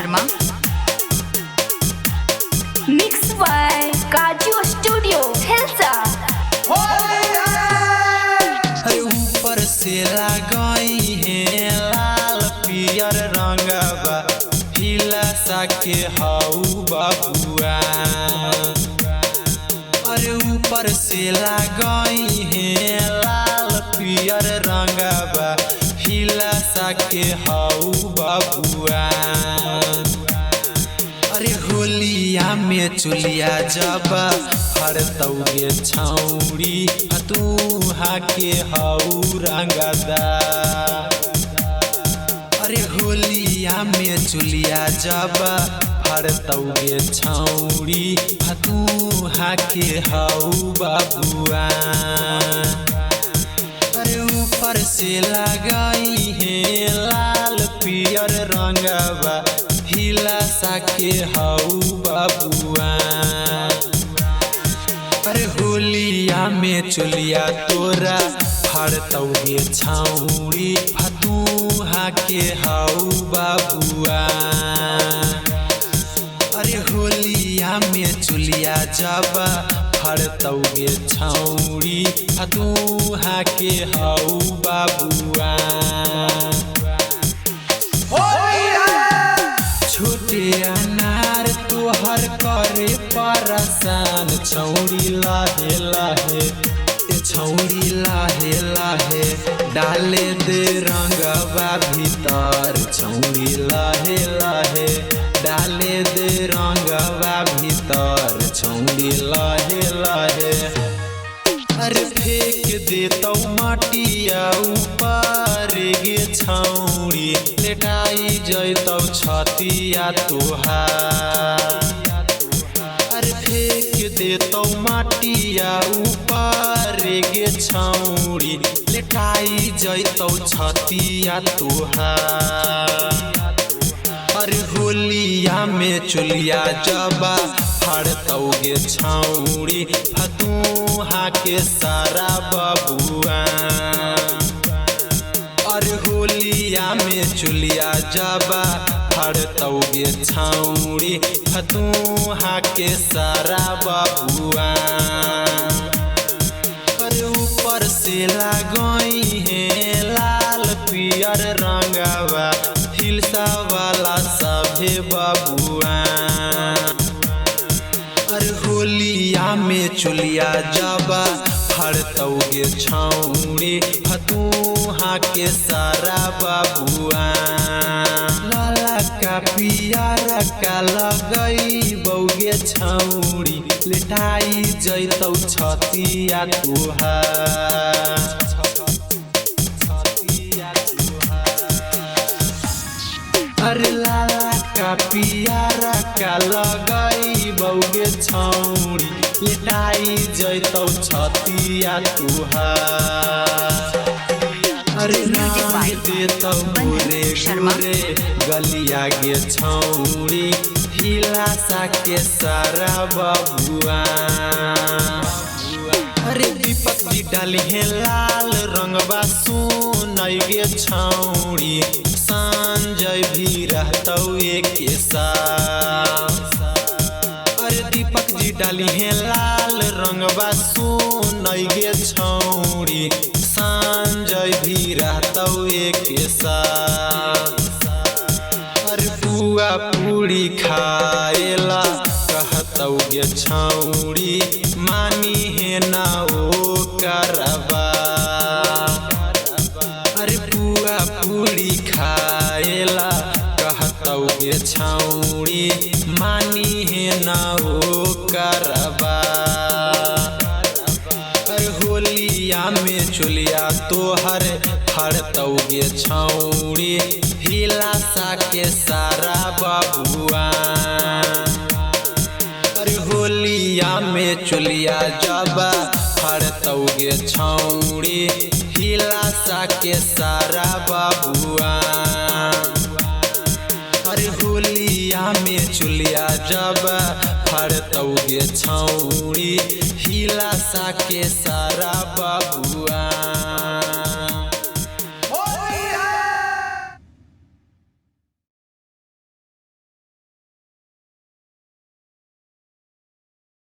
Sharma. Mix by काजू studio Hilsa. ऊपर से लगाई है लाल पियर रंगवा हिला सके हाउ बबुआ। अरे ऊपर से लगाई है लाल पियर रंगवा हिला सके हाउ बबुआ। अरे होलिया में चुलिया जब हरतौगे छौड़ी फतूहा के हाउ रंगदा। अरे होलिया में चुलिया जब हरतौगे छौड़ी फतूहा के हाउ बबुआ। अरे ऊपर से लगाई है लाल पियर रंगवा हिला सके हाउ बबुआ। अरे होलिया में चुलिया तोरा हरतौगे छौड़ी फतूहा के हाउ बबुआ। अरे होलिया में चुलिया जब हरतौगे छौड़ी फतूहा के हाउ बबुआ। छोटे अनार तोहर करे परेशान छौड़ी लाहे लाहे छौड़ी लाहे लाहे डाले दे रंगवा भीतर छौड़ी लाहे लाहे डाले दे रंगवा भीतर छौड़ी लाहे लाहे। अरे फेंक देतौ माटिया ऊपर गे छौड़ी लेटाई जैतौ छतिया तोहार। अरे फेंक देतौ माटिया ऊपर गे छौड़ी लेटाई जैतौ छतिया तोहार। अरे होलिया में चुलिया जबा हरतौगे छौड़ी फतूहा के सारा बबुआ। अरे होलिया में चुलिया जबा हरतौगे छौड़ी फतूहा के सारा बबुआ। अरे ऊपर से लगाई है लाल पियर रंगवा हिलसा वाला सभे बबुआ। अरे होलिया में चुलिया जबा हरतौगे छौड़ी फतूहा के सारा बबुआ। लाला का पियारा का लगई बौगे छौड़ी लेटाई जैतौ छतिया तोहार। अरे लाला का पियारा का लगई बौगे छौड़ी लेटाई जैतौ छतिया तोहार। अरे रंग देतौ गोरे गोरे गलिया गे छौड़ी हिला सके सारा बबुआ। अरे दीपक जी डाली है लाल रंगवा सुनई गे छौड़ी संजय भी रहतौ एक साथ। अरे दीपक जी डाली है लाल रंगवा सुनई गे छौड़ी संजय भी रहतौ एक साथ। अरे पुआ पूरी खाएला कहतौ गे छौड़ी मानी है ना ओ करबा। अरे पुआ पूरी खाएला कहतौ गे छौड़ी मानी है ना ओ करबा। अरे होलिया में चुलिया तोहर हरतौगे छौड़ी हिला सके सारा बबुआ। अरे होलिया में चुलिया जबा हरतौगे छौड़ी हिला सके सारा बबुआ। अरे होलिया में चुलिया जबा हरतौगे छौड़ी हिला सके सारा बबुआ।